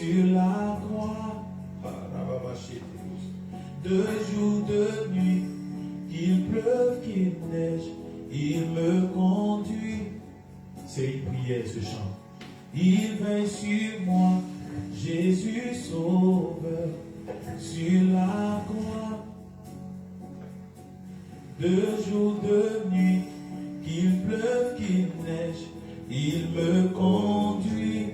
sur la croix, de jour, de nuit, qu'il pleuve, qu'il neige, il me conduit. C'est une prière ce chant. Il veille sur moi, Jésus sauveur, sur la croix. De jour, de nuit, qu'il pleuve, qu'il neige, il me conduit.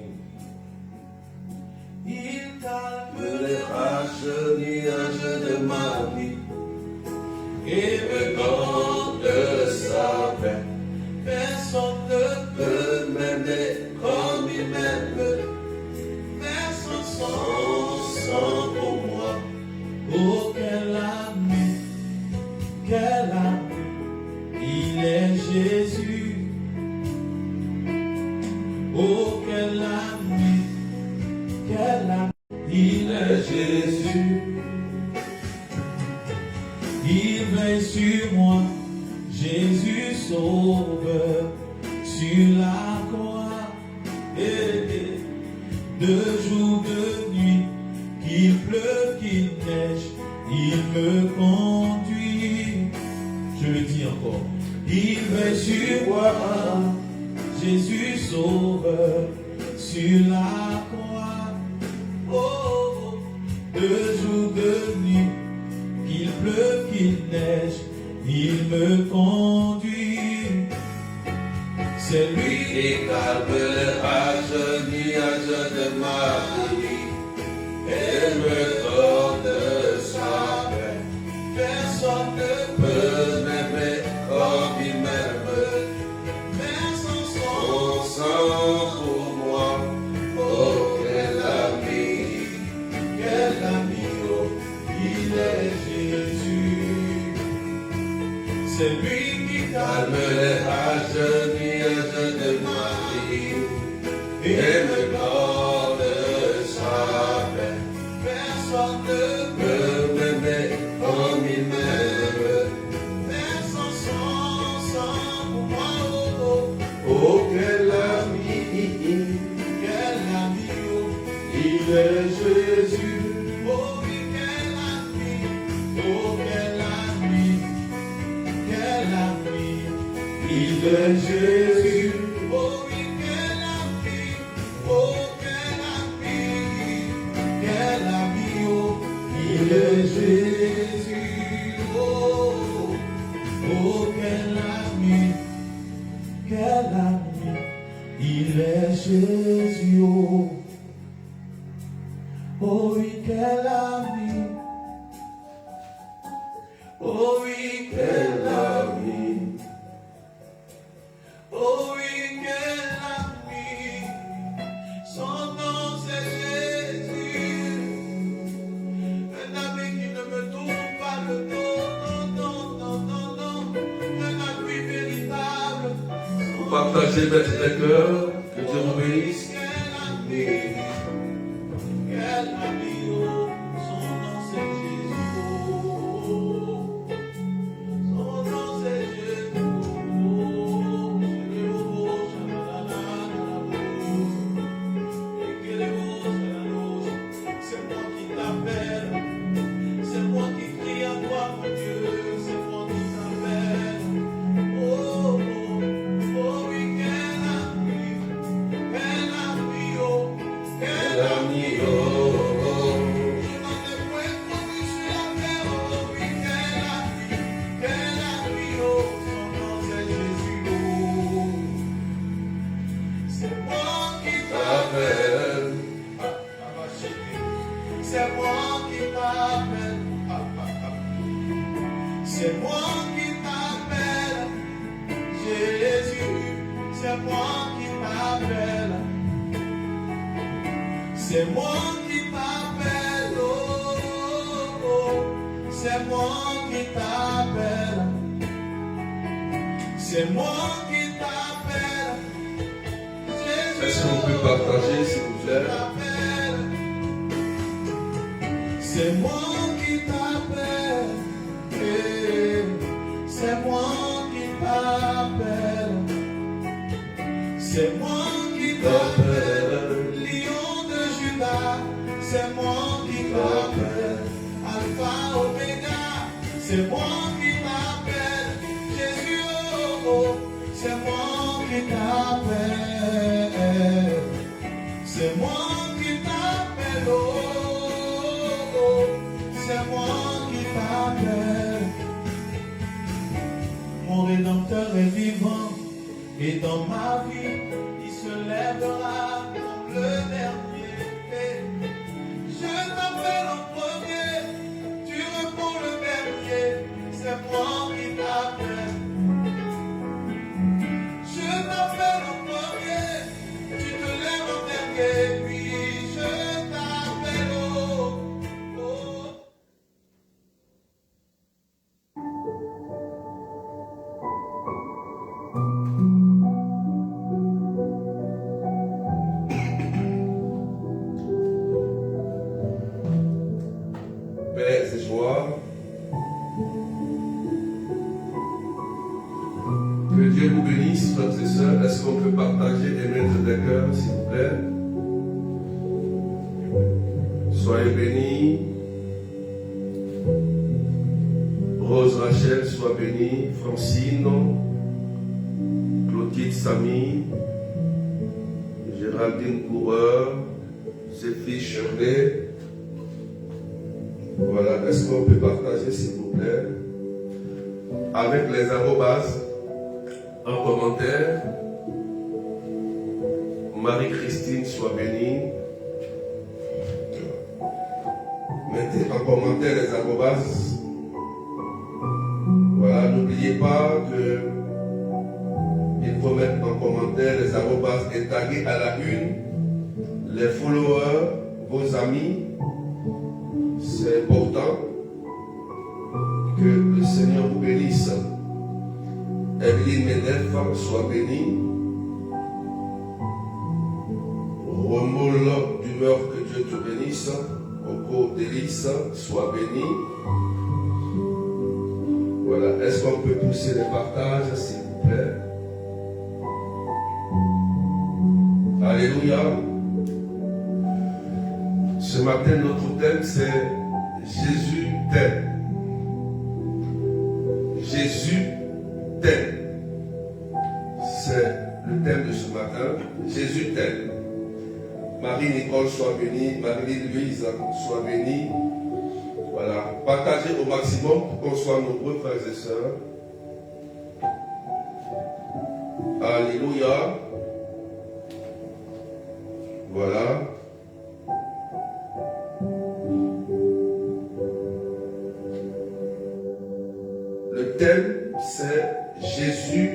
Il calme les rages, nuages de ma vie et me donne sa paix. Personne ne peut m'aimer comme il m'aime. Personne sans pour moi. Oh, quel ami, il est Jésus. Oh, quel ami, il est Jésus. Il veille sur moi, Jésus sauveur, sur la croix. De jour, de nuit, qu'il pleuve, qu'il neige, il me conduit. Je le dis encore. Il veille sur moi, Jésus sauveur, sur la croix. Oh, de jour, de nuit, qu'il pleuve, qu'il neige, il me conduit. C'est lui qui calme les rages, nuages de ma vie et me donne sa paix. Personne ne peut m'aimer comme il m'aime. Personne sans pour moi. Oh, quel ami, oh, il est Jésus. C'est lui qui calme les rages, nuages de ma vie et me donne sa paix. Personne ne peut m'aimer comme il m'aime. Personne sans pour moi. Oh, oh, quel ami, oh, il est Jésus. Oh, oui, quel ami, oh, quel ami, il est Jésus. Oh, oui, quel ami, oh, quel ami, oh, il est Jésus. Oh, oh, quel ami, il est Jésus. Oh, oh oui, quel ami, oh oui, quel ami, oh oui, quel ami, son nom c'est Jésus, un ami qui ne me tourne pas le dos, non, un ami véritable. Vous partagez votre cœur, que Dieu vous bénisse. Quel ami, oh, son nom c'est Jésus, oh, son nom c'est Jésus, oh, c'est moi qui t'appelle, c'est moi qui crie à toi, mon Dieu, c'est moi qui t'appelle. Oh, oh, oh, oui, quel ami, oh, quel ami, oh, oh. Je n'en ai point connu sur la terre, oh, oui, quel ami, oh, son nom c'est Jésus, oh. C'est moi qui t'appelle, c'est moi qui t'appelle, c'est moi qui t'appelle, Jésus, c'est moi qui t'appelle, c'est moi qui t'appelle, oh, oh, c'est moi qui t'appelle, c'est moi qui t'appelle, Jésus. Est-ce qu'on peut partager, s'il vous plaît? C'est moi qui t'appelle, c'est moi qui t'appelle, c'est moi qui t'appelle, Lion de Judas, Et dans ma vie, il se lèvera comme le dernier. Je t'appelle en premier, tu réponds le dernier, c'est moi qui t'appelle. Je t'appelle en premier, tu te lèves en dernier, puis je t'appelle oh, oh. Paix et joie. Que Dieu vous bénisse, frères et sœurs. Est-ce qu'on peut partager et mettre des cœurs, s'il vous plaît? Soyez bénis. Rose Rachel, sois bénie. Francine, Clotilde Samy, Géraldine Coureur, Zéphie Shirley. Voilà, est-ce qu'on peut partager, s'il vous plaît, avec les arrobases en commentaire? Marie-Christine, sois bénie. Mettez en commentaire les arrobases. Voilà, n'oubliez pas que il faut mettre en commentaire les arrobases et taguer à la une les followers, vos amis. C'est important. Que le Seigneur vous bénisse. Evelyne Medef, soit bénie. Romuald d'humeur, que Dieu te bénisse. Coco Délice, soit bénie. Voilà, est-ce qu'on peut pousser les partages, s'il vous plaît? Alléluia. Ce matin, notre thème, c'est Jésus t'aime. Jésus t'aime. C'est le thème de ce matin. Jésus t'aime. Marie-Nicole, soit bénie. Marie-Louise, soit bénie. Voilà. Partagez au maximum pour qu'on soit nombreux, frères et sœurs. Alléluia. Voilà. Le thème, c'est Jésus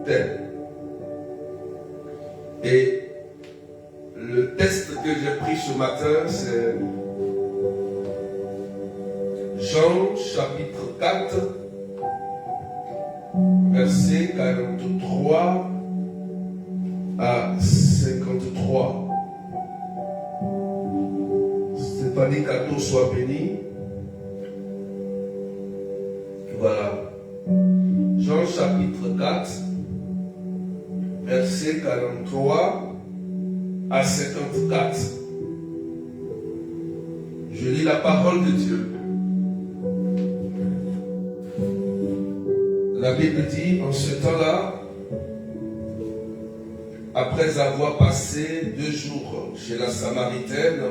t'aime. Et le texte que j'ai pris ce matin, c'est Jean chapitre 4, versets 43 à 53. Stéphanie Cadeau, soit bénie. Voilà. Jean chapitre 4, versets 43 à 54. Je lis la parole de Dieu. La Bible dit, en ce temps-là, après avoir passé 2 jours chez la Samaritaine,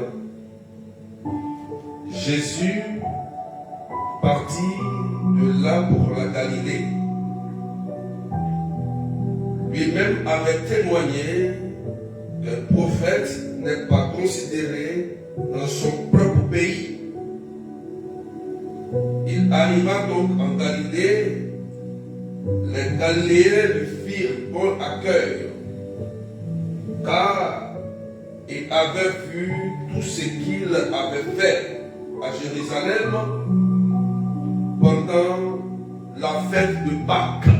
Jésus partit de là pour la Galilée. Lui-même avait témoigné qu'un prophète n'est pas considéré dans son propre pays. Il arriva donc en Galilée. Les Galiléens lui firent bon accueil, car il avait vu tout ce qu'il avait fait à Jérusalem pendant la fête de Pâques.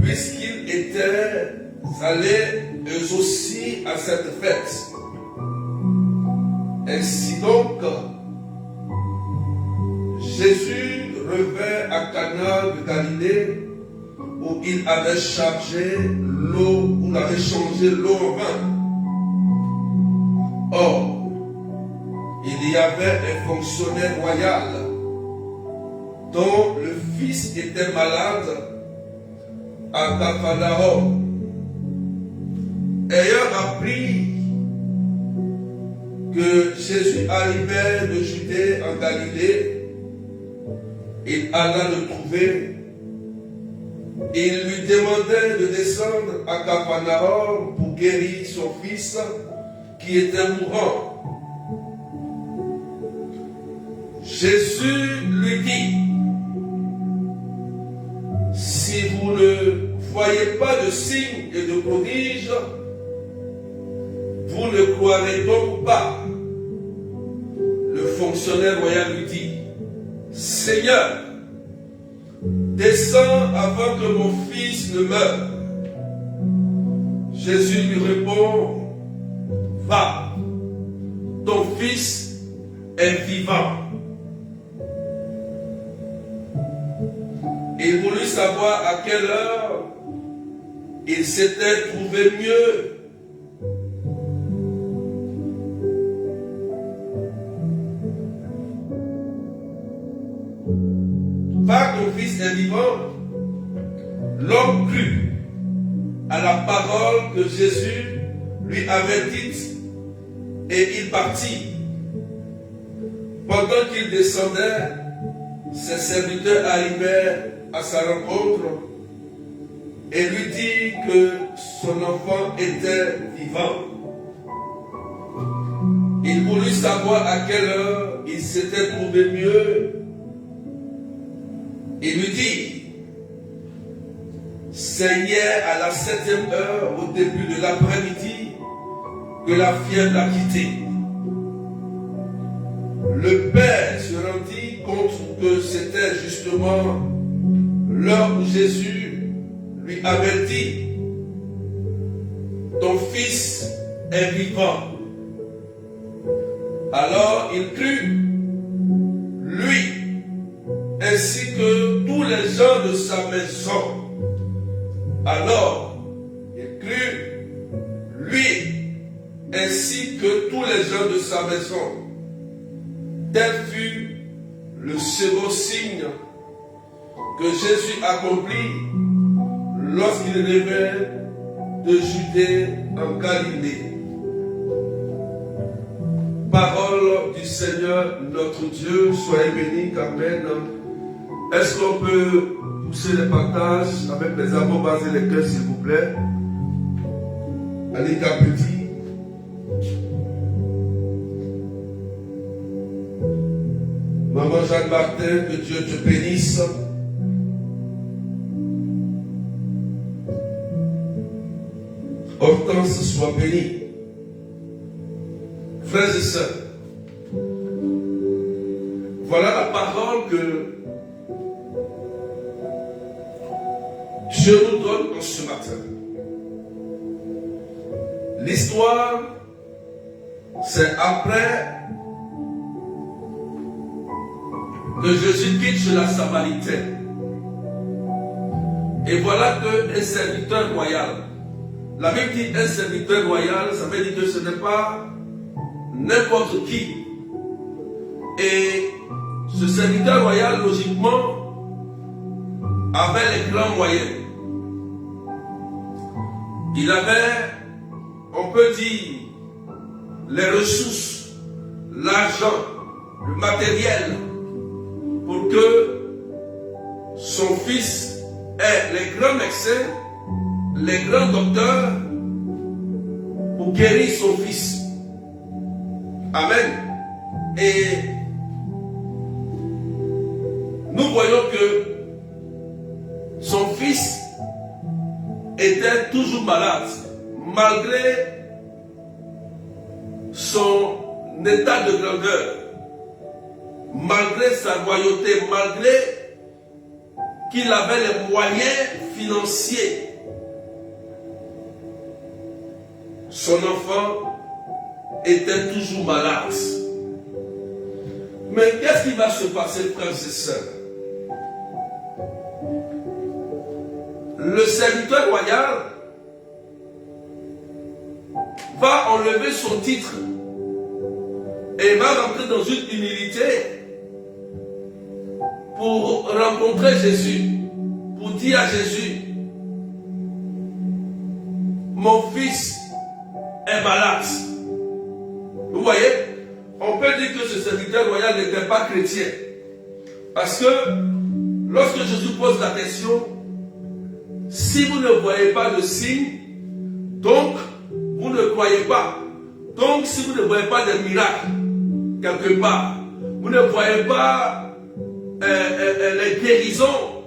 Puisqu'ils étaient allés eux aussi à cette fête. Ainsi donc, Jésus revint à Cana de Galilée, où il avait changé l'eau en vin. Or, il y avait un fonctionnaire royal dont le fils était malade à Capharnaüm. Ayant appris que Jésus arrivait de Judée en Galilée, il alla le trouver il lui demandait de descendre à Capharnaüm pour guérir son fils qui était mourant. Jésus lui dit, si vous ne voyez pas de signes et de prodiges, vous ne croirez donc pas. Le fonctionnaire royal lui dit, Seigneur, descends avant que mon fils ne meure. Jésus lui répond, va, ton fils est vivant. Il voulut savoir à quelle heure il s'était trouvé mieux. Va, ton fils est vivant. L'homme crut à la parole que Jésus lui avait dite et il partit. Pendant qu'il descendait, ses serviteurs arrivèrent à sa rencontre et lui dit que son enfant était vivant. Il voulut savoir à quelle heure il s'était trouvé mieux. Il lui dit, c'est hier à la 7e heure, au début de l'après-midi, que la fièvre l'a quitté. Le père se rendit compte que c'était justement l'heure où Jésus lui avait dit, ton fils est vivant. Alors il crut, lui, ainsi que tous les gens de sa maison. Alors il crut, lui, ainsi que tous les gens de sa maison. Tel fut le second signe que Jésus accomplit lorsqu'il revint de Judée en Galilée. Parole du Seigneur notre Dieu, soyez bénis, Amen. Est-ce qu'on peut pousser les partages avec les arrobas et les cœurs, s'il vous plaît? Allez, petit. Maman Jeanne Martin, que Dieu te bénisse. Hortense soit bénie. Frères et sœurs, voilà la parole que Dieu nous donne en ce matin. L'histoire, c'est après que Jésus quitte la Samaritaine. Et voilà qu'un serviteur royal, la Bible dit un serviteur royal, ça veut dire que ce n'est pas n'importe qui. Et ce serviteur royal, logiquement, avait les grands moyens. Il avait, on peut dire, les ressources, l'argent, le matériel, pour que son fils ait les grands médecins, les grands docteurs, pour guérir son fils. Amen. Et nous voyons que son fils était toujours malade, malgré son état de grandeur, malgré sa royauté, malgré qu'il avait les moyens financiers. Son enfant était toujours malade. Mais qu'est-ce qui va se passer, frères et sœurs? Le serviteur royal va enlever son titre et va rentrer dans une humilité pour rencontrer Jésus, pour dire à Jésus, mon fils est malade. Vous voyez, on peut dire que ce serviteur royal n'était pas chrétien. Parce que lorsque Jésus pose la question, Si vous ne voyez pas de signe, donc vous ne croyez pas. Donc si vous ne voyez pas de miracle quelque part, vous ne voyez pas les guérisons,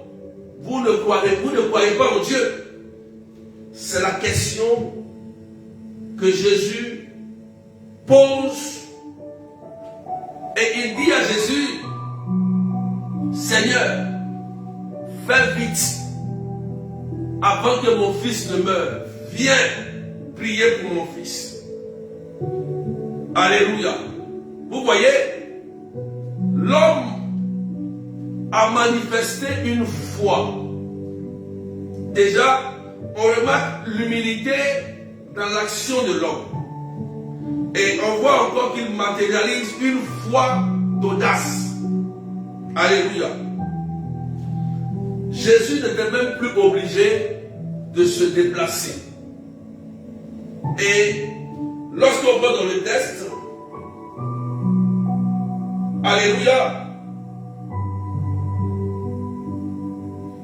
vous ne croyez pas en Dieu. C'est la question que Jésus pose. Et il dit à Jésus, Seigneur, fais vite, avant que mon fils ne meure. Viens prier pour mon fils. Alléluia. Vous voyez, l'homme a manifesté une foi. Déjà, on remarque l'humilité dans l'action de l'homme. Et on voit encore qu'il matérialise une foi d'audace. Alléluia. Jésus n'était même plus obligé de se déplacer. Et lorsqu'on va dans le texte, alléluia,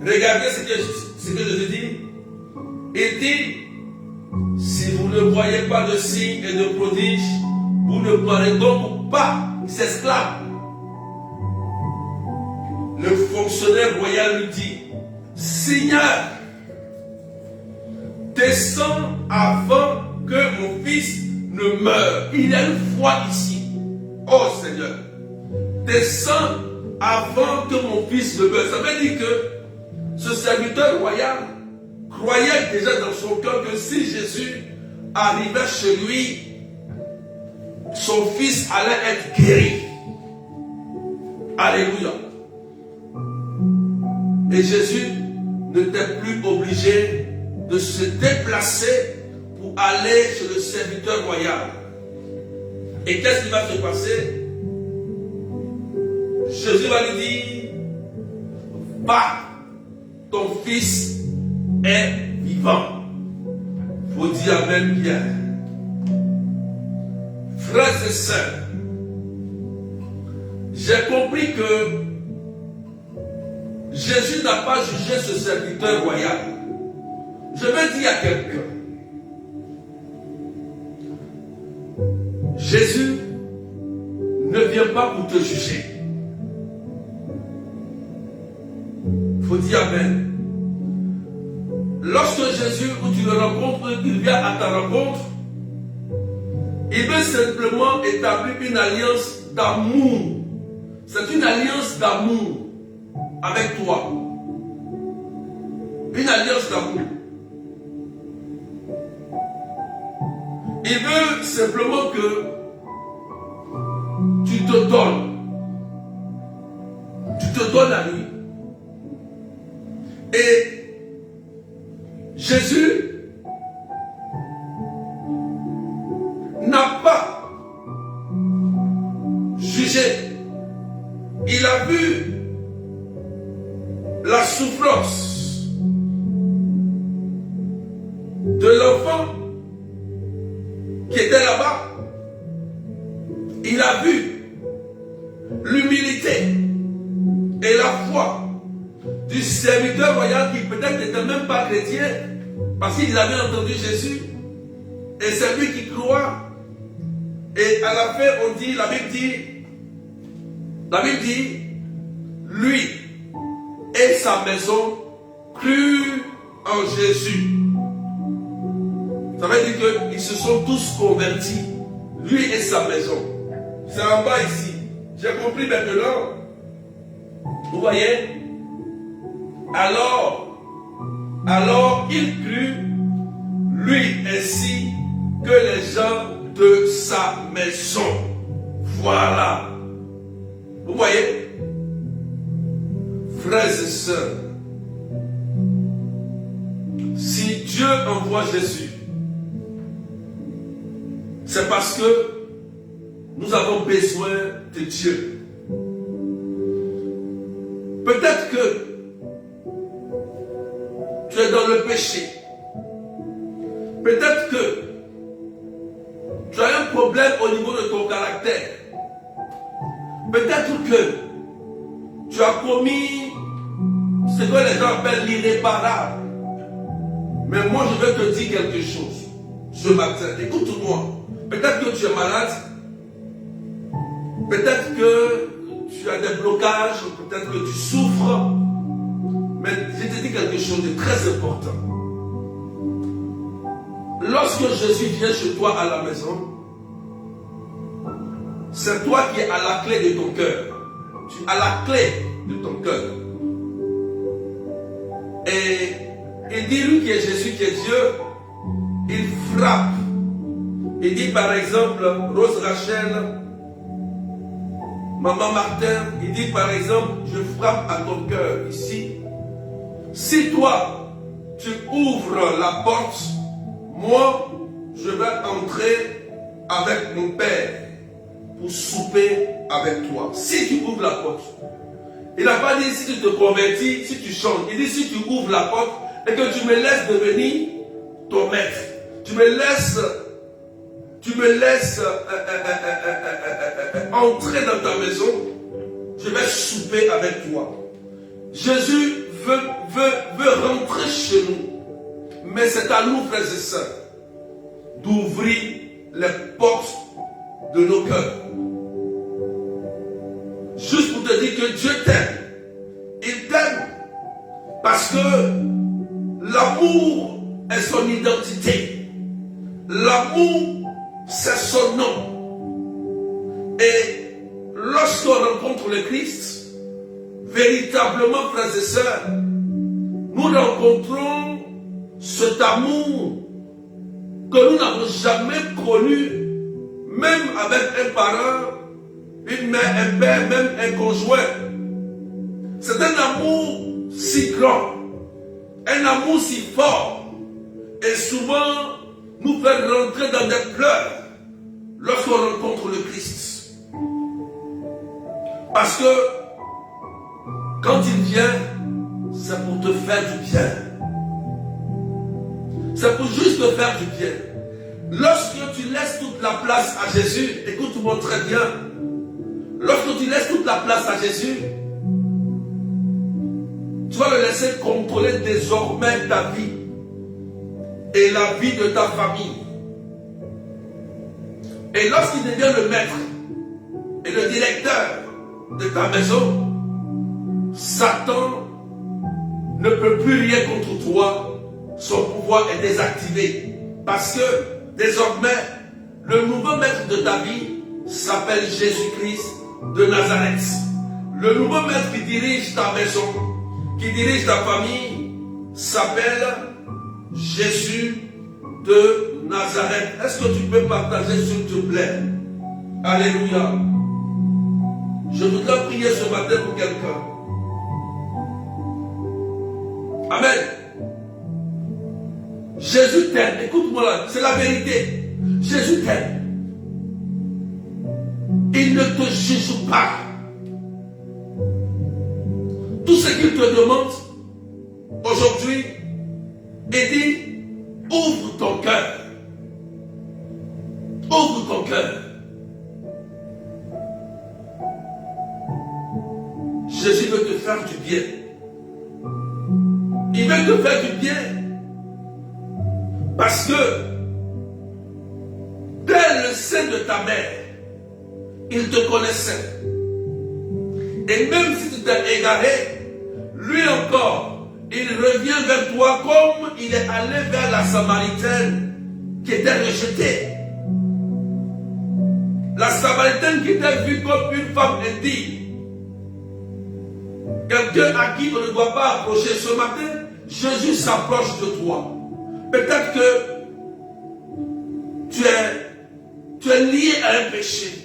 regardez ce que Jésus dit. Il dit, si vous ne voyez pas de signes et de prodiges, vous ne pourrez donc pas s'esclave. Le fonctionnaire royal lui dit, Seigneur, descends avant que mon fils ne meure. Il y a une foi ici. Oh Seigneur, descends avant que mon fils ne meure. Ça veut dire que ce serviteur royal croyait déjà dans son cœur que si Jésus arrivait chez lui, son fils allait être guéri. Alléluia. Et Jésus n'était plus obligé de se déplacer pour aller chez le serviteur royal. Et qu'est-ce qui va se passer? Jésus va lui dire, va, ton fils est vivant. Faut dire Amen bien. Frères et sœurs, j'ai compris que Jésus n'a pas jugé ce serviteur royal. Je vais dire à quelqu'un, Jésus ne vient pas pour te juger. Il faut dire Amen. Lorsque Jésus, où tu le rencontres, il vient à ta rencontre, il veut simplement établir une alliance d'amour. C'est une alliance d'amour avec toi. Une alliance d'amour. Il veut simplement que tu te donnes. Tu te donnes à lui. Et Jésus n'a pas jugé. Il a vu la souffrance de l'enfant qui était là-bas. Il a vu l'humilité et la foi du serviteur royal qui peut-être n'était même pas chrétien parce qu'il avait entendu Jésus. Et c'est lui qui croit. Et à la fin, on dit, la Bible dit, lui et sa maison crurent en Jésus. Ça veut dire qu'ils se sont tous convertis, lui et sa maison. C'est en bas ici. J'ai compris maintenant. Vous voyez? Alors il crut, lui ainsi que les gens de sa maison. Voilà. Vous voyez? Frères et sœurs, si Dieu envoie Jésus, c'est parce que nous avons besoin de Dieu. Peut-être que tu es dans le péché. Peut-être que tu as un problème au niveau de ton caractère. Peut-être que tu as commis ce que les gens appellent l'irréparable. Mais moi, je vais te dire quelque chose ce matin. Écoute-moi. Peut-être que tu es malade. Peut-être que tu as des blocages. Peut-être que tu souffres. Mais je te dis quelque chose de très important. Lorsque Jésus vient chez toi à la maison, c'est toi qui es à la clé de ton cœur. Tu as la clé de ton cœur. Et il dit, lui qui est Jésus, qui est Dieu, il frappe. Il dit par exemple, Rose Rachel, Maman Martin, il dit par exemple, je frappe à ton cœur ici. Si toi, tu ouvres la porte, moi, je vais entrer avec mon Père pour souper avec toi. Si tu ouvres la porte. Il n'a pas dit si tu te convertis, si tu changes. Il dit si tu ouvres la porte et que tu me laisses devenir ton maître. Tu me laisses entrer dans ta maison. Je vais souper avec toi. Jésus veut rentrer chez nous. Mais c'est à nous, frères et sœurs, d'ouvrir les portes de nos cœurs. Juste pour te dire que Dieu t'aime. Il t'aime. Parce que l'amour est son identité. L'amour, c'est son nom. Et lorsqu'on rencontre le Christ, véritablement, frères et sœurs, nous rencontrons cet amour que nous n'avons jamais connu, même avec un parent, une mère, un père, même un conjoint. C'est un amour si grand, un amour si fort, et souvent nous fait rentrer dans des pleurs lorsqu'on rencontre le Christ. Parce que quand il vient, c'est pour te faire du bien. C'est pour juste te faire du bien. Lorsque tu laisses toute la place à Jésus, écoute-moi très bien. Lorsque tu laisses toute la place à Jésus, tu vas le laisser contrôler désormais ta vie et la vie de ta famille. Et lorsqu'il devient le maître et le directeur de ta maison, Satan ne peut plus rien contre toi. Son pouvoir est désactivé. Parce que désormais, le nouveau maître de ta vie s'appelle Jésus-Christ de Nazareth. Le nouveau maître qui dirige ta maison, qui dirige ta famille, s'appelle Jésus de Nazareth. Est-ce que tu peux partager, s'il te plaît? Alléluia. Je voudrais prier ce matin pour quelqu'un. Amen. Jésus t'aime. Écoute-moi là, c'est la vérité. Jésus t'aime. Il ne te juge pas. Tout ce qu'il te demande aujourd'hui, il dit, ouvre ton cœur. Ouvre ton cœur. Jésus veut te faire du bien. Il veut te faire du bien. Parce que dès le sein de ta mère, il te connaissait. Et même si tu t'es égaré, lui encore, il revient vers toi comme il est allé vers la Samaritaine qui était rejetée. La Samaritaine qui était vue comme une femme indigne. Quelqu'un à qui on ne doit pas approcher. Ce matin, Jésus s'approche de toi. Peut-être que tu es lié à un péché.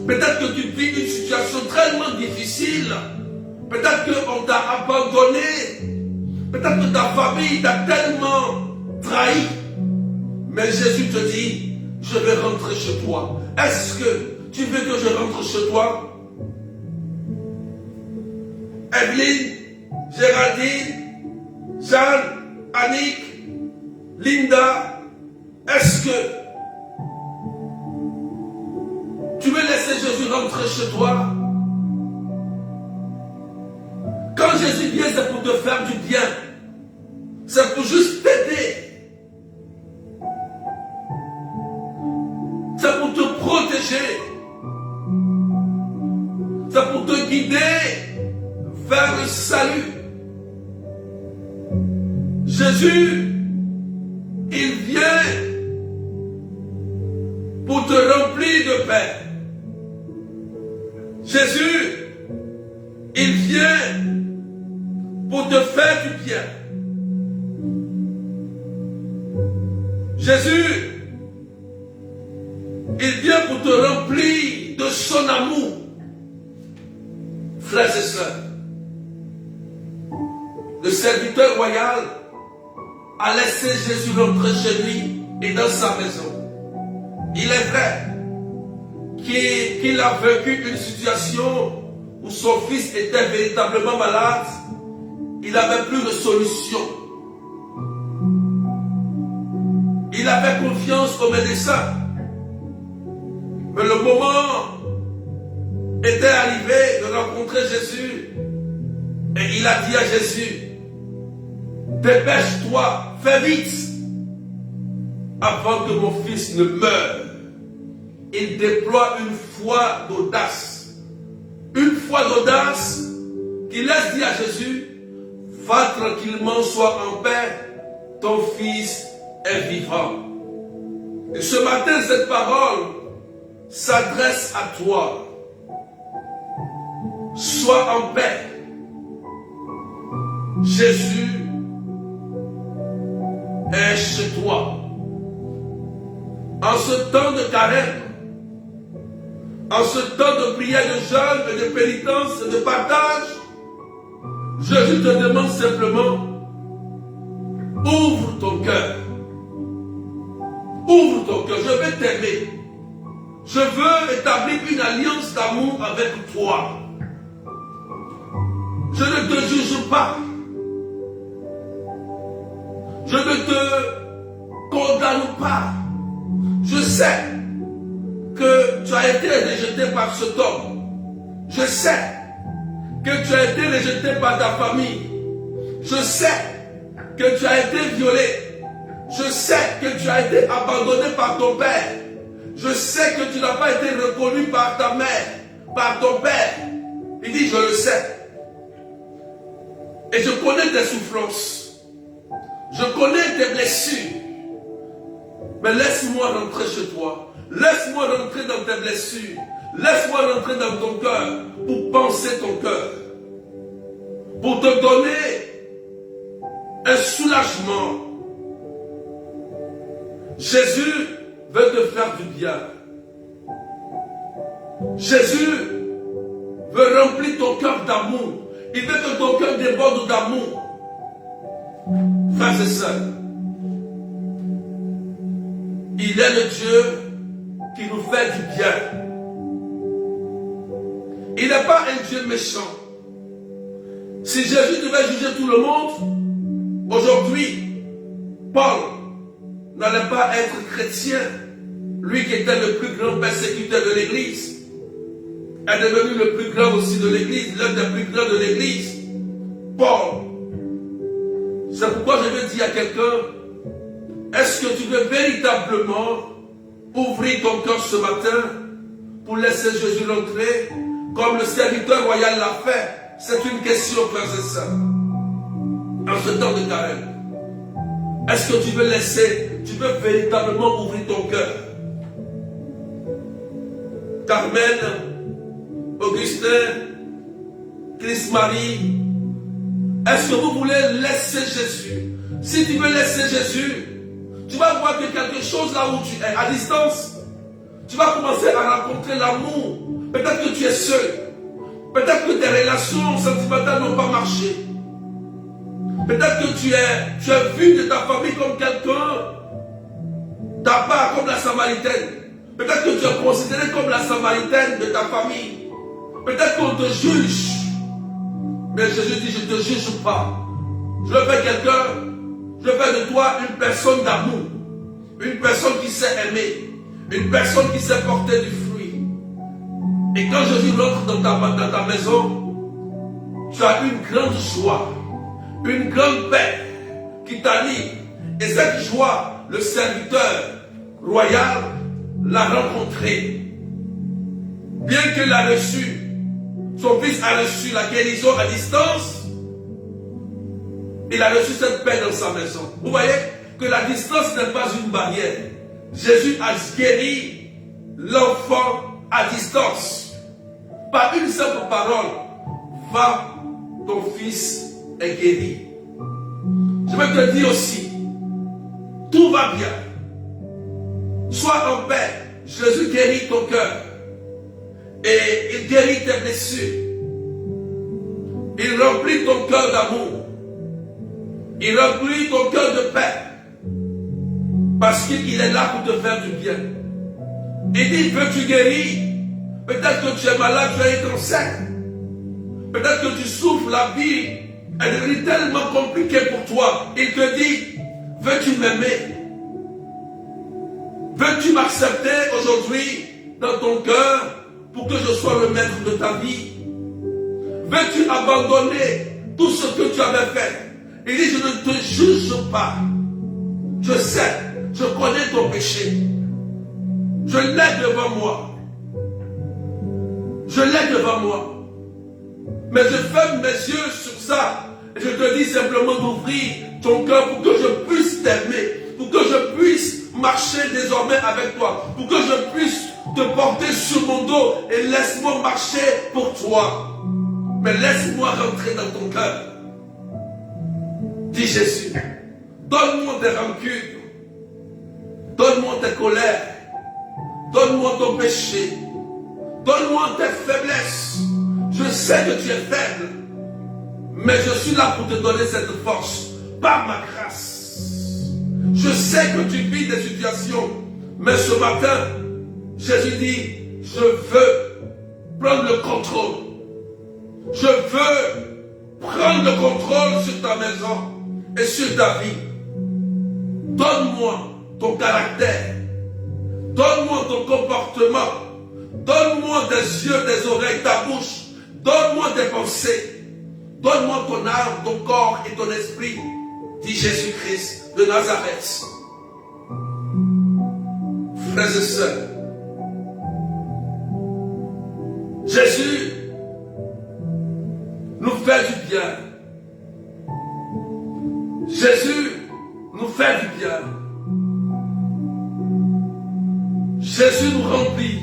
Peut-être que tu vis une situation tellement difficile. Peut-être qu'on t'a abandonné. Peut-être que ta famille t'a tellement trahi. Mais Jésus te dit, je vais rentrer chez toi. Est-ce que tu veux que je rentre chez toi? Evelyne, Géraldine, Jeanne, Annick, Linda, est-ce que tu veux laisser Jésus rentrer chez toi? Quand Jésus vient, c'est pour te faire du bien. C'est pour juste t'aider. C'est pour te protéger. C'est pour te guider vers le salut. Jésus, il vient pour te remplir de paix. Jésus, il vient pour te faire du bien. Jésus, il vient pour te remplir de son amour. Frères et sœurs, le serviteur royal a laissé Jésus rentrer chez lui et dans sa maison. Il est vrai qu'il a vécu une situation où son fils était véritablement malade. Il n'avait plus de solution. Il avait confiance au médecin. Mais le moment était arrivé de rencontrer Jésus. Et il a dit à Jésus, dépêche-toi, fais vite, avant que mon fils ne meure. Il déploie une foi d'audace. Une foi d'audace qui laisse dire à Jésus, va tranquillement, sois en paix, ton fils est vivant. Et ce matin, cette parole s'adresse à toi. Sois en paix. Jésus est chez toi. En ce temps de carême, en ce temps de prière, de jeûne, et de pénitence, et de partage, Jésus te demande simplement, ouvre ton cœur. Ouvre ton cœur, je vais t'aimer. Je veux établir une alliance d'amour avec toi. Je ne te juge pas. Je ne te condamne pas. Je sais que tu as été rejeté par cet homme. Je sais que tu as été rejeté par ta famille. Je sais que tu as été violé. Je sais que tu as été abandonné par ton père. Je sais que tu n'as pas été reconnu par ta mère, par ton père. Il dit, je le sais. Et je connais tes souffrances. Je connais tes blessures. Mais laisse-moi rentrer chez toi. Laisse-moi rentrer dans tes blessures. Laisse-moi rentrer dans ton cœur pour penser ton cœur. Pour te donner un soulagement. Jésus veut te faire du bien. Jésus veut remplir ton cœur d'amour. Il veut que ton cœur déborde d'amour. Frères et sœurs, il est le Dieu qui nous fait du bien. Il n'est pas un Dieu méchant. Si Jésus devait juger tout le monde, aujourd'hui, Paul n'allait pas être chrétien. Lui qui était le plus grand persécuteur de l'Église est devenu le plus grand aussi de l'Église, l'un des plus grands de l'Église. Paul. C'est pourquoi je veux dire à quelqu'un, est-ce que tu veux véritablement ouvrir ton cœur ce matin pour laisser Jésus rentrer comme le serviteur royal l'a fait? C'est une question, frères et sœurs. En ce temps de carême, est-ce que tu veux véritablement ouvrir ton cœur? Carmen, Augustin, Chris-Marie, est-ce que vous voulez laisser Jésus? Si tu veux laisser Jésus, tu vas voir que quelque chose là où tu es, à distance, tu vas commencer à rencontrer l'amour. Peut-être que tu es seul. Peut-être que tes relations sentimentales n'ont pas marché. Peut-être que tu es vu de ta famille comme quelqu'un, ta part comme la Samaritaine. Peut-être que tu es considéré comme la Samaritaine de ta famille. Peut-être qu'on te juge. Mais Jésus dit, je ne te juge pas. Je fais quelqu'un, je fais de toi une personne d'amour. Une personne qui sait aimer. Une personne qui sait porter du fruit. Et quand Jésus rentre dans ta maison, tu as une grande joie, une grande paix, qui t'anime. Et cette joie, le serviteur royal l'a rencontré. Bien qu'il a reçu, son fils a reçu la guérison à distance, il a reçu cette paix dans sa maison. Vous voyez que la distance n'est pas une barrière. Jésus a guéri l'enfant à distance. Par une simple parole, va, ton fils est guéri. Je vais te dire aussi, tout va bien. Sois en paix. Jésus guérit ton cœur. Et il guérit tes blessures. Il remplit ton cœur d'amour. Il remplit ton cœur de paix. Parce qu'il est là pour te faire du bien. Il dit, veux-tu guérir? Peut-être que tu es malade, tu as un cancer. Peut-être que tu souffres, la vie est devenue tellement compliquée pour toi. Il te dit, veux-tu m'aimer? Veux-tu m'accepter aujourd'hui dans ton cœur pour que je sois le maître de ta vie? Veux-tu abandonner tout ce que tu avais fait? Il dit, je ne te juge pas. Je sais, je connais ton péché. Je l'ai devant moi. Je l'ai devant moi. Mais je ferme mes yeux sur ça. Et je te dis simplement d'ouvrir ton cœur pour que je puisse t'aimer. Pour que je puisse marcher désormais avec toi. Pour que je puisse te porter sur mon dos. Et laisse-moi marcher pour toi. Mais laisse-moi rentrer dans ton cœur. Dis Jésus, donne-moi tes rancunes. Donne-moi tes colères. Donne-moi ton péché. Donne-moi tes faiblesses. Je sais que tu es faible. Mais je suis là pour te donner cette force. Par ma grâce. Je sais que tu vis des situations. Mais ce matin, Jésus dit, je veux prendre le contrôle. Je veux prendre le contrôle sur ta maison et sur ta vie. Donne-moi ton caractère. Donne-moi ton comportement. Donne-moi des yeux, des oreilles, ta bouche. Donne-moi tes pensées. Donne-moi ton âme, ton corps et ton esprit. Dit Jésus-Christ de Nazareth. Frères et sœurs, Jésus nous fait du bien. Jésus nous fait du bien. Jésus nous remplit.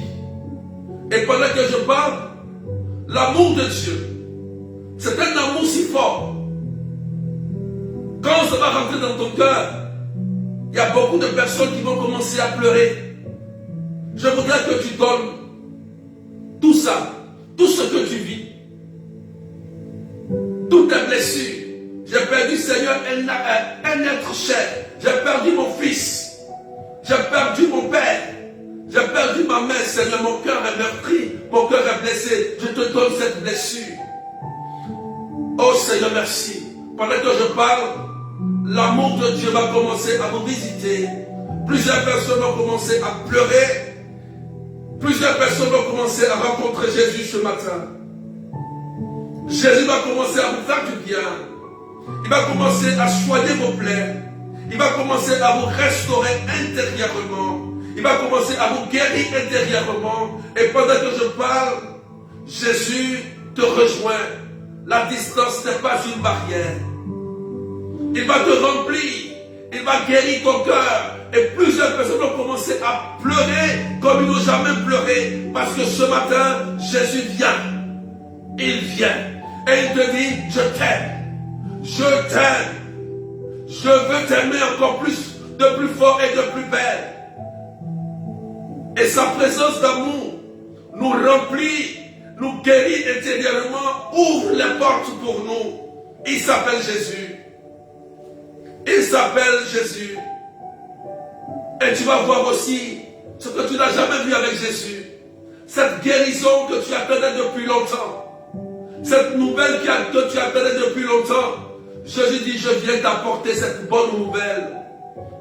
Et pendant que je parle, l'amour de Dieu, c'est un amour si fort. Quand ça va rentrer dans ton cœur, il y a beaucoup de personnes qui vont commencer à pleurer. Je voudrais que tu donnes tout ça, tout ce que tu vis, toutes tes blessures. J'ai perdu, Seigneur, un être cher. J'ai perdu mon fils. J'ai perdu mon père. J'ai perdu ma mère, Seigneur. Mon cœur est meurtri. Mon cœur est blessé. Je te donne cette blessure. Oh Seigneur, merci. Pendant que je parle, l'amour de Dieu va commencer à vous visiter. Plusieurs personnes vont commencer à pleurer. Plusieurs personnes vont commencer à rencontrer Jésus ce matin. Jésus va commencer à vous faire du bien. Il va commencer à soigner vos plaies. Il va commencer à vous restaurer intérieurement. Il va commencer à vous guérir intérieurement. Et pendant que je parle, Jésus te rejoint. La distance n'est pas une barrière. Il va te remplir. Il va guérir ton cœur. Et plusieurs personnes vont commencer à pleurer comme ils n'ont jamais pleuré. Parce que ce matin, Jésus vient. Il vient. Et il te dit, je t'aime. Je t'aime. Je veux t'aimer encore plus, de plus fort et de plus belle. Et sa présence d'amour nous remplit, nous guérit intérieurement, ouvre les portes pour nous. Il s'appelle Jésus. Il s'appelle Jésus. Et tu vas voir aussi ce que tu n'as jamais vu avec Jésus. Cette guérison que tu attendais depuis longtemps. Cette nouvelle que tu attendais depuis longtemps. Jésus dit, je viens t'apporter cette bonne nouvelle.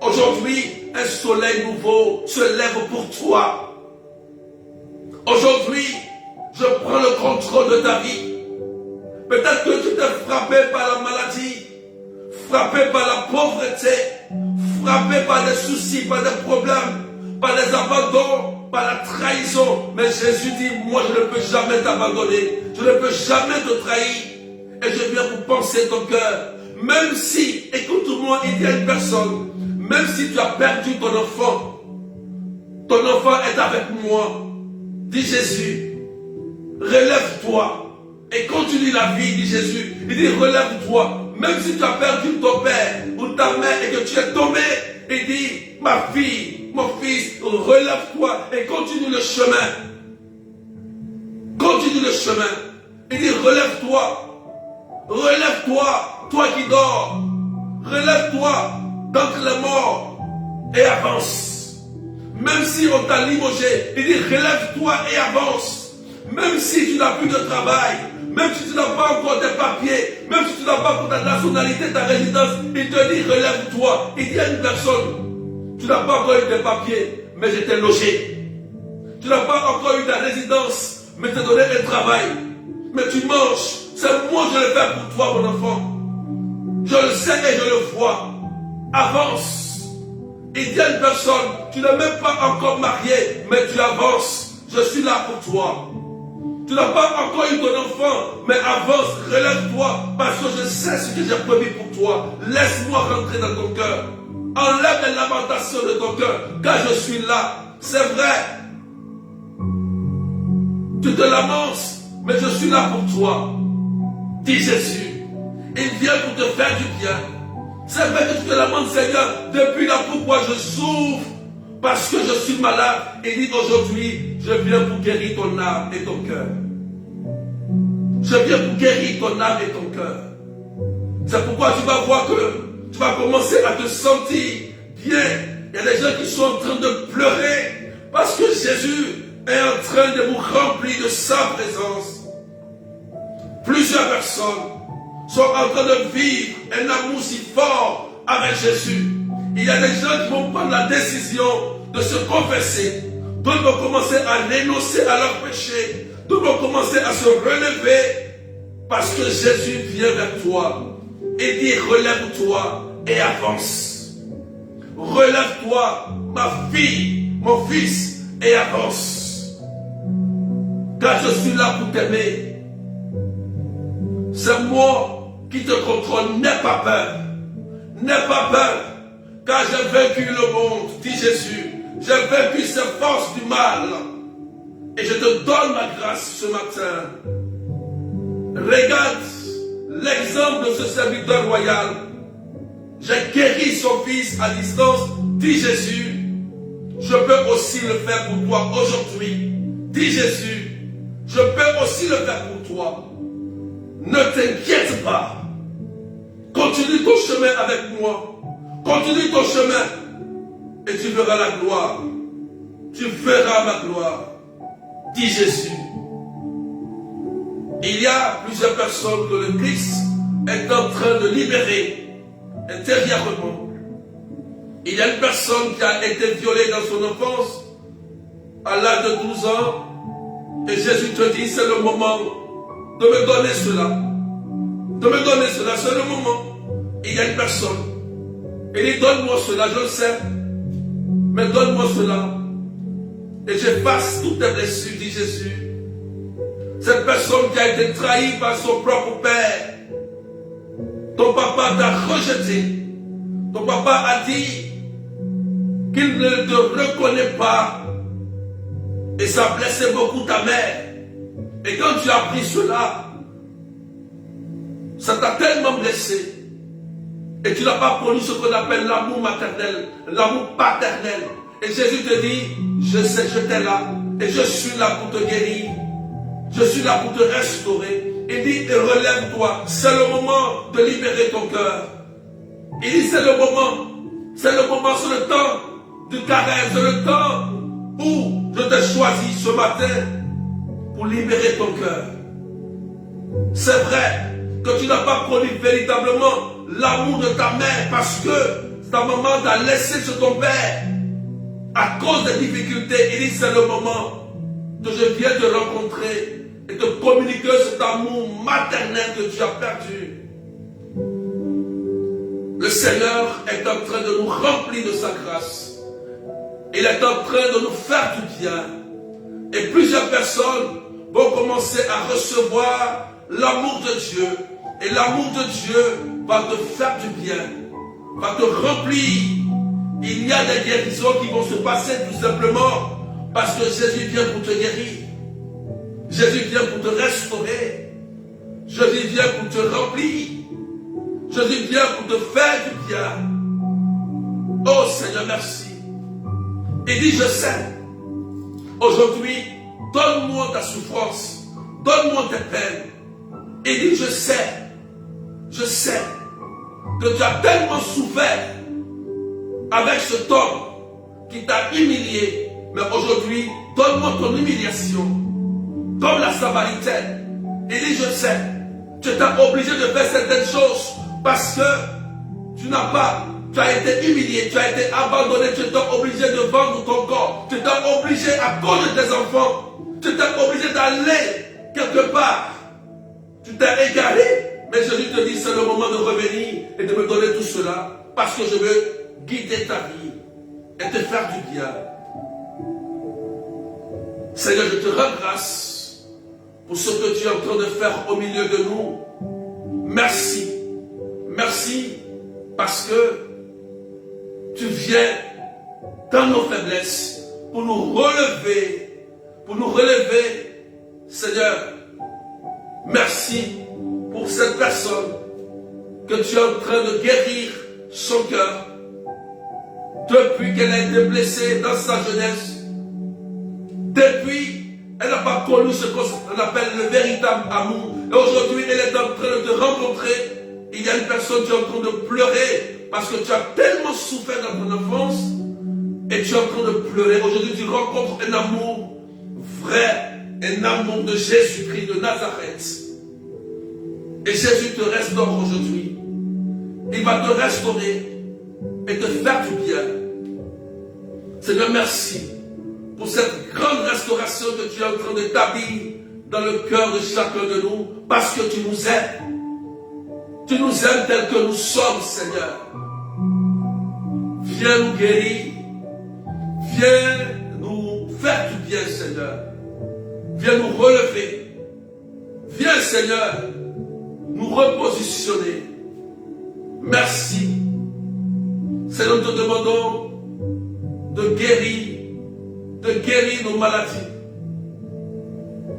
Aujourd'hui, un soleil nouveau se lève pour toi. Aujourd'hui, je prends le contrôle de ta vie. Peut-être que tu t'es frappé par la maladie. frappé par la pauvreté, frappé par des soucis, par des problèmes, par des abandons, par la trahison. Mais Jésus dit, moi je ne peux jamais t'abandonner, je ne peux jamais te trahir. Et je viens pour penser ton cœur. Même si, écoute-moi, il y a une personne, même si tu as perdu ton enfant est avec moi. Dit Jésus, relève-toi et continue la vie, dit Jésus. Il dit, relève-toi. Même si tu as perdu ton père ou ta mère et que tu es tombé, il dit, ma fille, mon fils, relève-toi et continue le chemin. Continue le chemin. Il dit, relève-toi. Relève-toi, toi qui dors. Relève-toi d'entre les morts et avance. Même si on t'a limogé, il dit, relève-toi et avance. Même si tu n'as plus de travail, même si tu n'as pas encore des papiers, même si tu n'as pas encore ta nationalité, ta résidence, il te dit, relève-toi. Il dit à une personne, tu n'as pas encore eu des papiers, mais je t'ai logé. Tu n'as pas encore eu ta résidence, mais je t'ai donné un travail. Mais tu manges. C'est moi je le fais pour toi, mon enfant. Je le sais et je le vois. Avance. Il dit à une personne, tu n'es même pas encore marié, mais tu avances. Je suis là pour toi. Tu n'as pas encore eu ton enfant, mais avance, relève-toi, parce que je sais ce que j'ai promis pour toi. Laisse-moi rentrer dans ton cœur. Enlève les lamentations de ton cœur, car je suis là. C'est vrai. Tu te lamentes, mais je suis là pour toi. Dit Jésus. Il vient pour te faire du bien. C'est vrai que tu te lamentes, Seigneur, depuis là pourquoi je souffre, parce que je suis malade. Il dit aujourd'hui, je viens pour guérir ton âme et ton cœur. Je viens pour guérir ton âme et ton cœur. C'est pourquoi tu vas voir que tu vas commencer à te sentir bien. Il y a des gens qui sont en train de pleurer parce que Jésus est en train de vous remplir de sa présence. Plusieurs personnes sont en train de vivre un amour si fort avec Jésus. Il y a des gens qui vont prendre la décision de se confesser. D'autres vont commencer à l'énoncer à leur péché. D'autres vont commencer à se relever parce que Jésus vient vers toi et dit relève-toi et avance. Relève-toi, ma fille, mon fils, et avance. Car je suis là pour t'aimer. C'est moi qui te contrôle. N'aie pas peur. N'aie pas peur. Car j'ai vaincu le monde, dit Jésus. J'ai vaincu ces forces du mal. Et je te donne ma grâce ce matin. Regarde l'exemple de ce serviteur royal. J'ai guéri son fils à distance, dit Jésus. Je peux aussi le faire pour toi aujourd'hui, dit Jésus. Je peux aussi le faire pour toi. Ne t'inquiète pas. Continue ton chemin avec moi. Continue ton chemin. Et tu verras la gloire. Tu verras ma gloire. Dit Jésus. Il y a plusieurs personnes que le Christ est en train de libérer intérieurement. Il y a une personne qui a été violée dans son enfance à l'âge de 12 ans. Et Jésus te dit, c'est le moment de me donner cela. De me donner cela, c'est le moment. Il y a une personne. Il dit, donne-moi cela, je le sais. Mais donne-moi cela. Et j'efface toutes tes blessures, dit Jésus. Cette personne qui a été trahie par son propre père. Ton papa t'a rejeté. Ton papa a dit qu'il ne te reconnaît pas. Et ça a blessé beaucoup ta mère. Et quand tu as appris cela, ça t'a tellement blessé. Et tu n'as pas connu ce qu'on appelle l'amour maternel, l'amour paternel. Et Jésus te dit, je sais, j'étais là. Et je suis là pour te guérir. Je suis là pour te restaurer. Il dit, relève-toi. C'est le moment de libérer ton cœur. Il dit, c'est le moment. C'est le moment, c'est le temps du carême. C'est le temps où je t'ai choisi ce matin pour libérer ton cœur. C'est vrai que tu n'as pas connu véritablement l'amour de ta mère parce que ta maman t'a laissé sur ton père à cause des difficultés. Il dit, c'est le moment que je viens te rencontrer et te communiquer cet amour maternel que tu as perdu. Le Seigneur est en train de nous remplir de sa grâce. Il est en train de nous faire du bien. Et plusieurs personnes vont commencer à recevoir l'amour de Dieu. Et l'amour de Dieu va te faire du bien, va te remplir. Il y a des guérisons qui vont se passer tout simplement parce que Jésus vient pour te guérir. Jésus vient pour te restaurer. Jésus vient pour te remplir. Jésus vient pour te faire du bien. Oh Seigneur, merci. Il dit, je sais. Aujourd'hui, donne-moi ta souffrance. Donne-moi tes peines. Il dit, je sais que tu as tellement souffert avec cet homme qui t'a humilié. Mais aujourd'hui, donne-moi ton humiliation. Comme la Samaritaine. Il dit, je sais. Tu t'es obligé de faire certaines choses parce que tu as été humilié, tu as été abandonné, tu t'es obligé de vendre ton corps. Tu t'es obligé à cause de tes enfants. Tu t'es obligé d'aller quelque part. Tu t'es égaré. Mais Jésus te dit, c'est le moment de revenir et de me donner tout cela parce que je veux guider ta vie et te faire du bien. Seigneur, je te rends grâce pour ce que tu es en train de faire au milieu de nous. Merci. Merci parce que tu viens dans nos faiblesses pour nous relever. Seigneur, merci pour cette personne que tu es en train de guérir son cœur depuis qu'elle a été blessée dans sa jeunesse. Depuis, elle n'a pas connu ce qu'on appelle le véritable amour. Et aujourd'hui, elle est en train de te rencontrer. Il y a une personne qui est en train de pleurer parce que tu as tellement souffert dans ton enfance et tu es en train de pleurer. Aujourd'hui, tu rencontres un amour vrai, un amour de Jésus-Christ de Nazareth. Et Jésus te restaure aujourd'hui. Il va te restaurer et te faire du bien. Seigneur, merci pour cette grande restauration que tu es en train d'établir dans le cœur de chacun de nous, parce que tu nous aimes. Tu nous aimes tels que nous sommes, Seigneur. Viens nous guérir. Viens nous faire du bien, Seigneur. Viens nous relever. Viens, Seigneur, nous repositionner. Merci. Seigneur, nous te demandons de guérir nos maladies.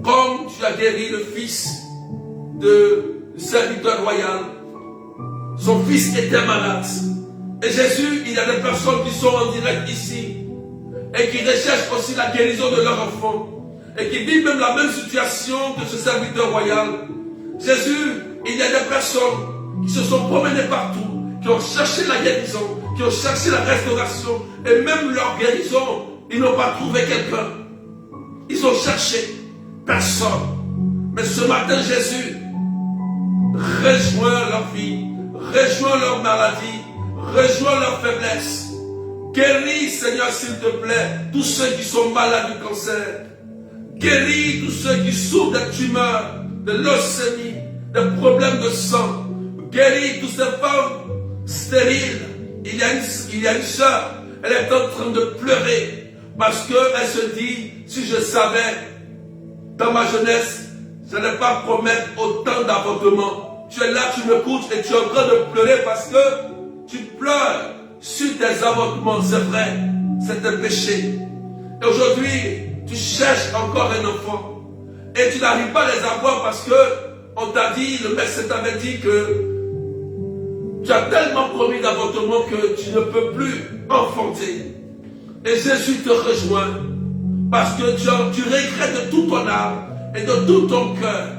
Comme tu as guéri le fils du serviteur royal. Son fils était malade. Et Jésus, il y a des personnes qui sont en direct ici et qui recherchent aussi la guérison de leur enfant et qui vivent même la même situation que ce serviteur royal. Jésus, il y a des personnes qui se sont promenées partout, qui ont cherché la guérison, qui ont cherché la restauration, et même leur guérison, ils n'ont pas trouvé quelqu'un. Ils ont cherché personne. Mais ce matin, Jésus rejoint leur vie, rejoint leur maladie, rejoint leur faiblesse. Guéris, Seigneur, s'il te plaît, tous ceux qui sont malades du cancer. Guéris tous ceux qui souffrent de tumeurs, de leucémie, de problèmes de sang. Guéris toutes ces femmes stériles. Il y a une soeur, elle est en train de pleurer parce qu'elle se dit, si je savais, dans ma jeunesse, je n'allais pas promettre autant d'avortements. Tu es là, tu m'écoutes et tu es en train de pleurer parce que tu pleures sur tes avortements. C'est vrai, c'est un péché. Et aujourd'hui, tu cherches encore un enfant et tu n'arrives pas à les avoir parce que on t'a dit, le médecin t'avait dit que tu as tellement promis d'avortement que tu ne peux plus enfanter. Et Jésus te rejoint parce que tu regrettes de toute ton âme et de tout ton cœur.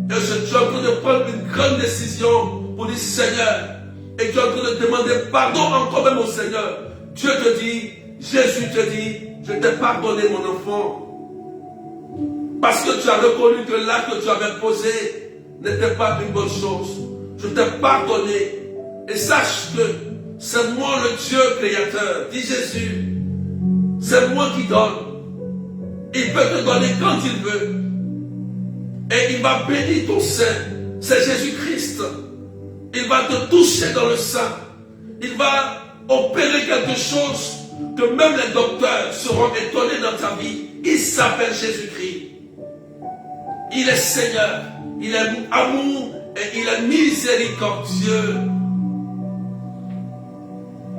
Et tu es en train de prendre une grande décision pour dire Seigneur. Et tu es en train de demander pardon encore même au Seigneur. Dieu te dit, Jésus te dit, je t'ai pardonné mon enfant. Parce que tu as reconnu que l'acte que tu avais posé n'était pas une bonne chose. Je t'ai pardonné. Et sache que c'est moi le Dieu créateur, dit Jésus. C'est moi qui donne. Il peut te donner quand il veut. Et il va bénir ton sein. C'est Jésus-Christ. Il va te toucher dans le sein. il va opérer quelque chose que même les docteurs seront étonnés dans ta vie. Il s'appelle Jésus-Christ. Il est Seigneur, il est amour et il est miséricordieux.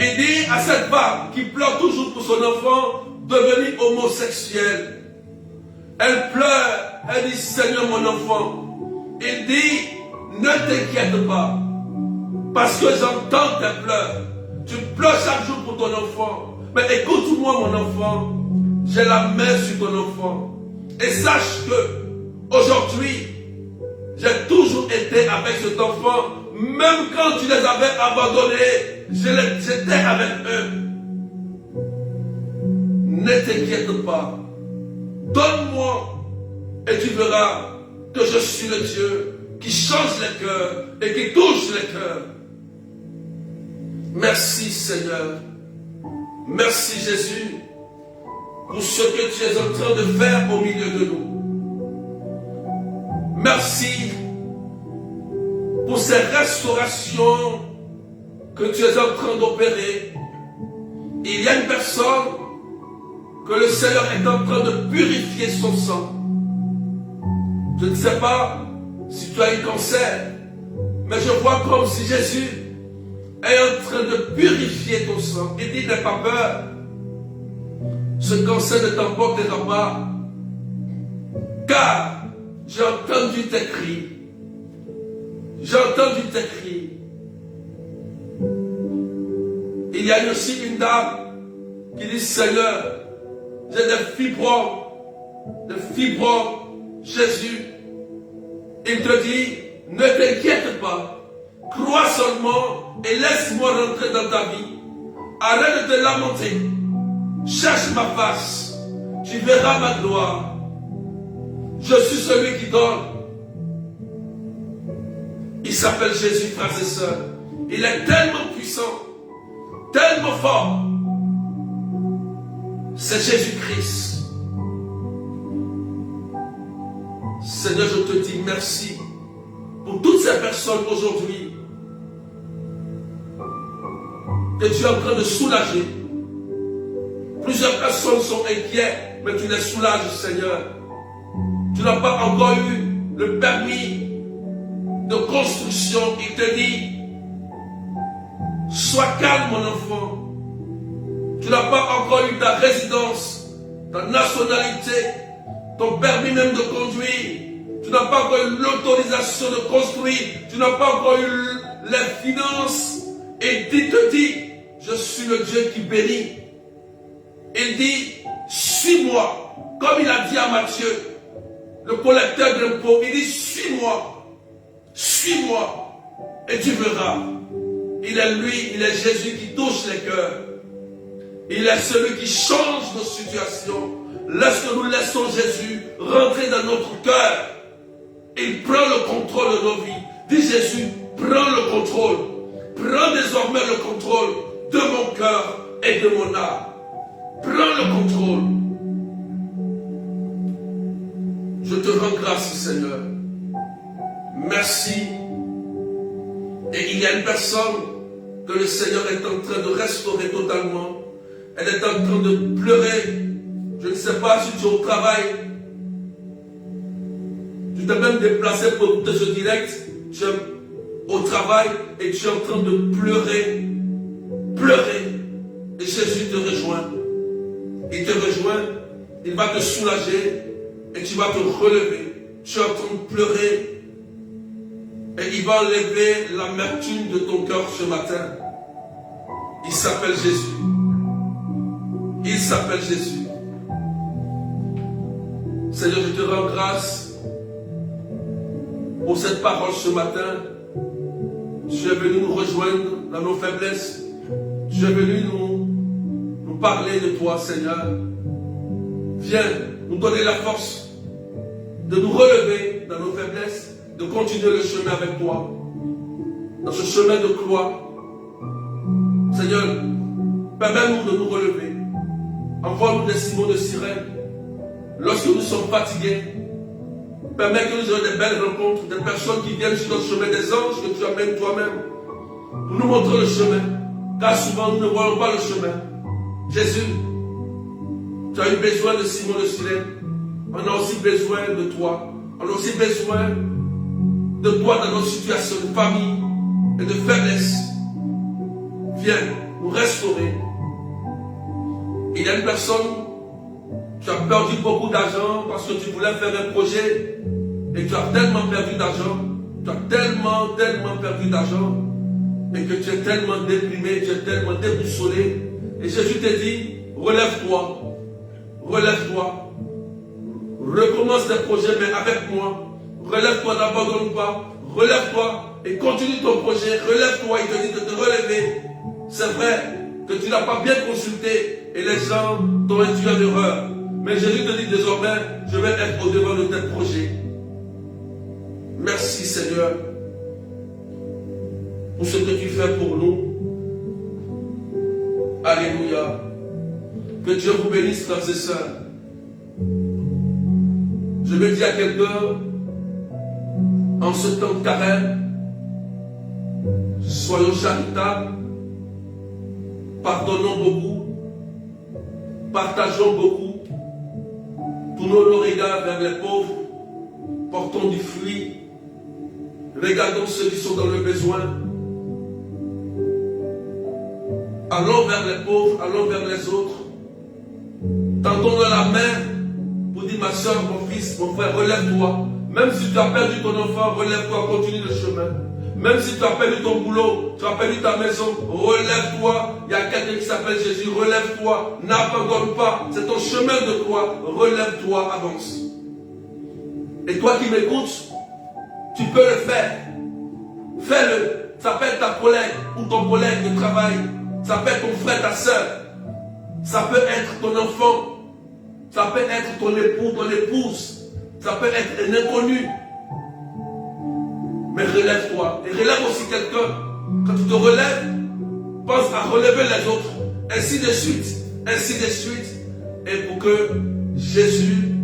Il dit à cette femme qui pleure toujours pour son enfant devenu homosexuel. Elle pleure, elle dit Seigneur mon enfant. Il dit ne t'inquiète pas parce que j'entends tes pleurs. Tu pleures chaque jour pour ton enfant. Mais écoute-moi mon enfant, j'ai la main sur ton enfant. Et sache que aujourd'hui, j'ai toujours été avec cet enfant. Même quand tu les avais abandonnés, j'étais avec eux. Ne t'inquiète pas. Donne-moi et tu verras que je suis le Dieu qui change les cœurs et qui touche les cœurs. Merci Seigneur. Merci Jésus pour ce que tu es en train de faire au milieu de nous. Merci pour ces restaurations que tu es en train d'opérer. Il y a une personne que le Seigneur est en train de purifier son sang. Je ne sais pas si tu as un cancer, mais je vois comme si Jésus est en train de purifier ton sang. Il dit, n'aie pas peur. Ce cancer ne t'emportera pas. Car j'ai entendu tes cris. J'ai entendu tes cris. Il y a aussi une dame qui dit, Seigneur, j'ai des fibromes, Jésus. Il te dit, ne t'inquiète pas. Crois seulement et laisse-moi rentrer dans ta vie. Arrête de te lamenter. Cherche ma face. Tu verras ma gloire. Je suis celui qui donne. Il s'appelle Jésus, frères et sœurs. Il est tellement puissant, tellement fort. C'est Jésus-Christ. Seigneur, je te dis merci pour toutes ces personnes aujourd'hui que tu es en train de soulager. Plusieurs personnes sont inquiètes, mais tu les soulages, Seigneur. Tu n'as pas encore eu le permis de construction. Il te dit, sois calme, mon enfant. Tu n'as pas encore eu ta résidence, ta nationalité, ton permis même de conduire. Tu n'as pas encore eu l'autorisation de construire. Tu n'as pas encore eu les finances. Et il te dit, je suis le Dieu qui bénit. Il dit, suis-moi. Comme il a dit à Matthieu, le collecteur d'impôts, il dit, suis-moi. Suis-moi. Et tu verras. Il est lui, il est Jésus qui touche les cœurs. Il est celui qui change nos situations. Lorsque nous laissons Jésus rentrer dans notre cœur, il prend le contrôle de nos vies. Dis Jésus, prends le contrôle. Prends désormais le contrôle de mon cœur et de mon âme. Prends le contrôle. Je te rends grâce, Seigneur. Merci. Et il y a une personne que le Seigneur est en train de restaurer totalement. Elle est en train de pleurer. Je ne sais pas si tu es au travail. Tu t'es même déplacé pour écouter ce direct. Tu es au travail et tu es en train de pleurer. Pleurer. Et Jésus te rejoint. Il te rejoint. Il va te soulager. Et tu vas te relever. Tu es en train de pleurer. Et il va enlever l'amertume de ton cœur ce matin. Il s'appelle Jésus. Il s'appelle Jésus. Seigneur, je te rends grâce pour cette parole ce matin. Tu es venu nous rejoindre dans nos faiblesses. Tu es venu nous parler de toi, Seigneur. Viens nous donner la force de nous relever dans nos faiblesses, de continuer le chemin avec toi, dans ce chemin de croix. Seigneur, permets-nous de nous relever. Envoie-nous des ciments de sirène. Lorsque nous sommes fatigués, permets que nous ayons des belles rencontres, des personnes qui viennent sur notre chemin, des anges que tu amènes toi-même, pour nous montrer le chemin. car souvent nous ne voyons pas le chemin. Jésus, tu as eu besoin de Simon le Cyrène. On a aussi besoin de toi. On a aussi besoin de toi dans notre situation de famille et de faiblesse. Viens nous restaurer. Il y a une personne, tu as perdu beaucoup d'argent parce que tu voulais faire un projet et tu as tellement perdu d'argent. Tu as tellement perdu d'argent et que tu es tellement déprimé, tu es tellement déboussolé. Et Jésus te dit, relève-toi, relève-toi, recommence des projets mais avec moi. Relève-toi, n'abandonne pas, relève-toi et continue ton projet, relève-toi. Il te dit de te relever. C'est vrai que tu n'as pas bien consulté et les gens t'ont induit en erreur. Mais Jésus te dit désormais, je vais être au devant de tes projets. Merci Seigneur pour ce que tu fais pour nous. Alléluia. Que Dieu vous bénisse, frères et sœurs. Je veux dire à quelqu'un, en ce temps de carême, soyons charitables, pardonnons beaucoup, partageons beaucoup, tournons nos regards vers les pauvres, portons du fruit, regardons ceux qui sont dans le besoin, allons vers les pauvres, allons vers les autres, tendons la main pour dire ma soeur, mon fils, mon frère, relève-toi. Même si tu as perdu ton enfant, relève-toi, continue le chemin. Même si tu as perdu ton boulot, tu as perdu ta maison, relève-toi. Il y a quelqu'un qui s'appelle Jésus, relève-toi, n'abandonne pas. C'est ton chemin de croix, relève-toi, avance. Et toi qui m'écoutes, tu peux le faire. Fais-le. Ça peut être ta collègue ou ton collègue de travail. Ça peut être ton frère, ta soeur. Ça peut être ton enfant. Ça peut être ton époux, ton épouse. Ça peut être un inconnu. Mais relève-toi. Et relève aussi quelqu'un. Quand tu te relèves, pense à relever les autres. Ainsi de suite. Ainsi de suite. Et pour que Jésus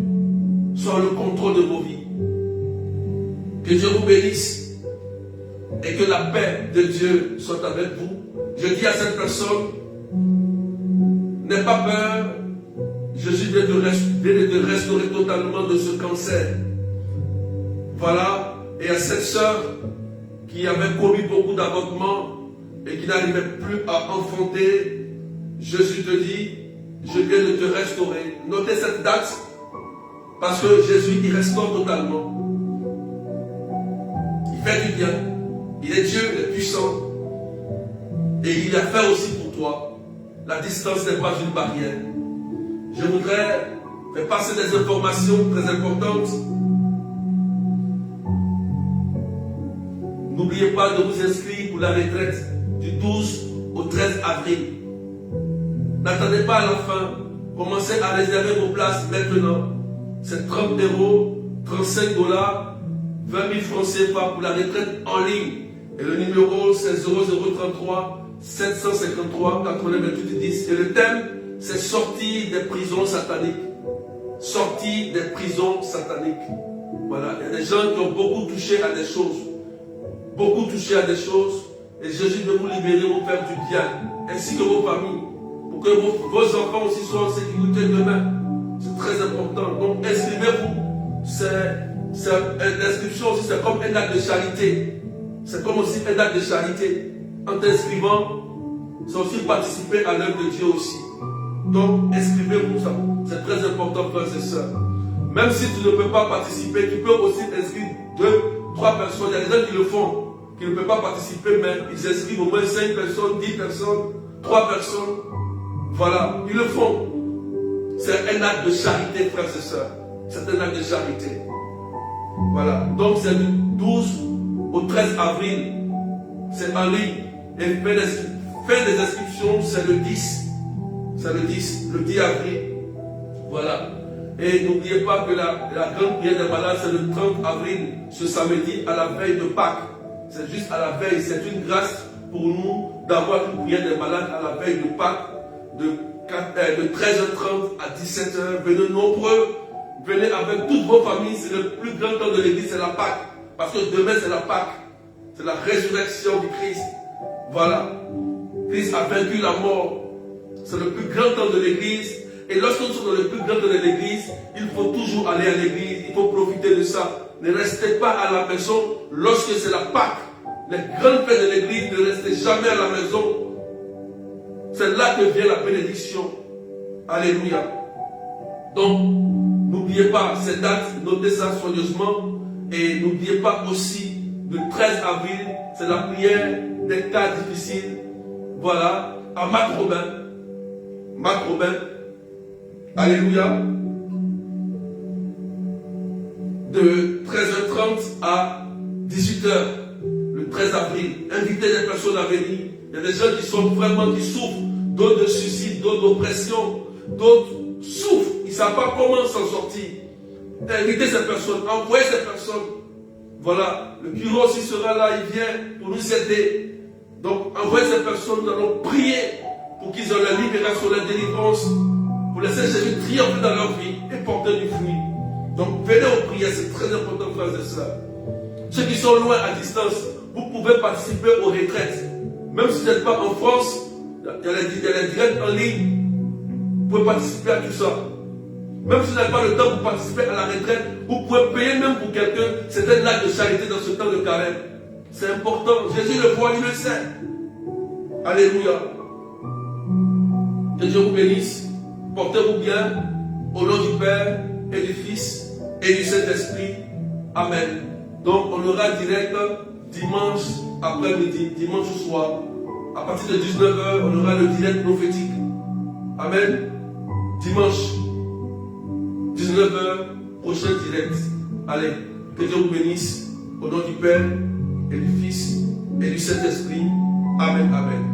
soit le contrôle de vos vies. Que Dieu vous bénisse. Et que la paix de Dieu soit avec vous. Je dis à cette personne, n'aie pas peur. Jésus vient de te restaurer totalement de ce cancer. Voilà. Et à cette sœur qui avait commis beaucoup d'avortements et qui n'arrivait plus à enfanter, Jésus te dit, je viens de te restaurer. Notez cette date, parce que Jésus, il restaure totalement. Il fait du bien. Il est Dieu, il est puissant. Et il a fait aussi pour toi. La distance n'est pas une barrière. Je voudrais faire passer des informations très importantes. N'oubliez pas de vous inscrire pour la retraite du 12 au 13 avril. N'attendez pas à la fin. Commencez à réserver vos places maintenant. C'est 30 €, 35 $, 20 000 francs CFA pour la retraite en ligne. Et le numéro c'est 0033 753 88 10. Et le thème, c'est sortir des prisons sataniques. Sortir des prisons sataniques. Voilà, il y a des gens qui ont beaucoup touché à des choses. Beaucoup touché à des choses. Et Jésus veut vous libérer, vous faire du bien. Ainsi que vos familles. Pour que vos enfants aussi soient en sécurité demain. C'est très important. Donc inscrivez-vous. C'est une inscription aussi, c'est comme un acte de charité. C'est comme aussi un acte de charité. En t'inscrivant, c'est aussi participer à l'œuvre de Dieu aussi. Donc, inscrivez-vous ça. C'est très important, frères et sœurs. Même si tu ne peux pas participer, tu peux aussi inscrire 2, 3 personnes. Il y a des gens qui le font, qui ne peuvent pas participer, mais ils inscrivent au moins 5 personnes, 10 personnes, 3 personnes. Voilà, ils le font. C'est un acte de charité, frères et sœurs. C'est un acte de charité. Voilà. Donc, c'est du 12 au 13 avril. C'est en ligne. Et fin des inscriptions, c'est le 10. C'est le 10 avril. Voilà. Et n'oubliez pas que la grande prière des malades, c'est le 30 avril, ce samedi, à la veille de Pâques. C'est juste à la veille. C'est une grâce pour nous d'avoir une prière des malades à la veille de Pâques, de 13h30 à 17h. Venez nombreux. Venez avec toutes vos familles. C'est le plus grand temps de l'église, c'est la Pâques. Parce que demain, c'est la Pâques. C'est la résurrection du Christ. Voilà. Christ a vaincu la mort. C'est le plus grand temps de l'église. Et lorsque nous sommes dans le plus grand temps de l'église, il faut toujours aller à l'église. Il faut profiter de ça. Ne restez pas à la maison lorsque c'est la Pâque. Les grandes fêtes de l'église, ne restez jamais à la maison. C'est là que vient la bénédiction. Alléluia. Donc, n'oubliez pas ces dates, notez ça soigneusement. Et n'oubliez pas aussi, le 13 avril, c'est la prière des cas difficiles. Voilà, à Marc Robin. Marc Robin. Alléluia. De 13h30 à 18h, le 13 avril. Invitez des personnes à venir. Il y a des gens qui sont vraiment, qui souffrent, d'autres de suicide, d'autres d'oppression, d'autres souffrent. Ils ne savent pas comment s'en sortir. Invitez ces personnes, envoyez ces personnes. Voilà, le curé aussi sera là, il vient pour nous aider. Donc, envoyez ces personnes, nous allons prier pour qu'ils aient la libération, la délivrance, pour laisser Jésus triompher dans leur vie et porter du fruit. Donc, venez aux prières, c'est très important, frères et sœurs. Ceux qui sont loin à distance, vous pouvez participer aux retraites. Même si vous n'êtes pas en France, il y a les directs en ligne. Vous pouvez participer à tout ça. Même si vous n'avez pas le temps pour participer à la retraite, vous pouvez payer même pour quelqu'un. C'est un acte de charité dans ce temps de carême. C'est important. Jésus le voit, il le sait. Alléluia. Que Dieu vous bénisse. Portez-vous bien. Au nom du Père et du Fils et du Saint-Esprit. Amen. Donc on aura direct dimanche après-midi, dimanche soir. À partir de 19h, on aura le direct prophétique. Amen. Dimanche, 19h, prochain direct. Allez, que Dieu vous bénisse. Au nom du Père et du Fils et du Saint-Esprit. Amen, amen.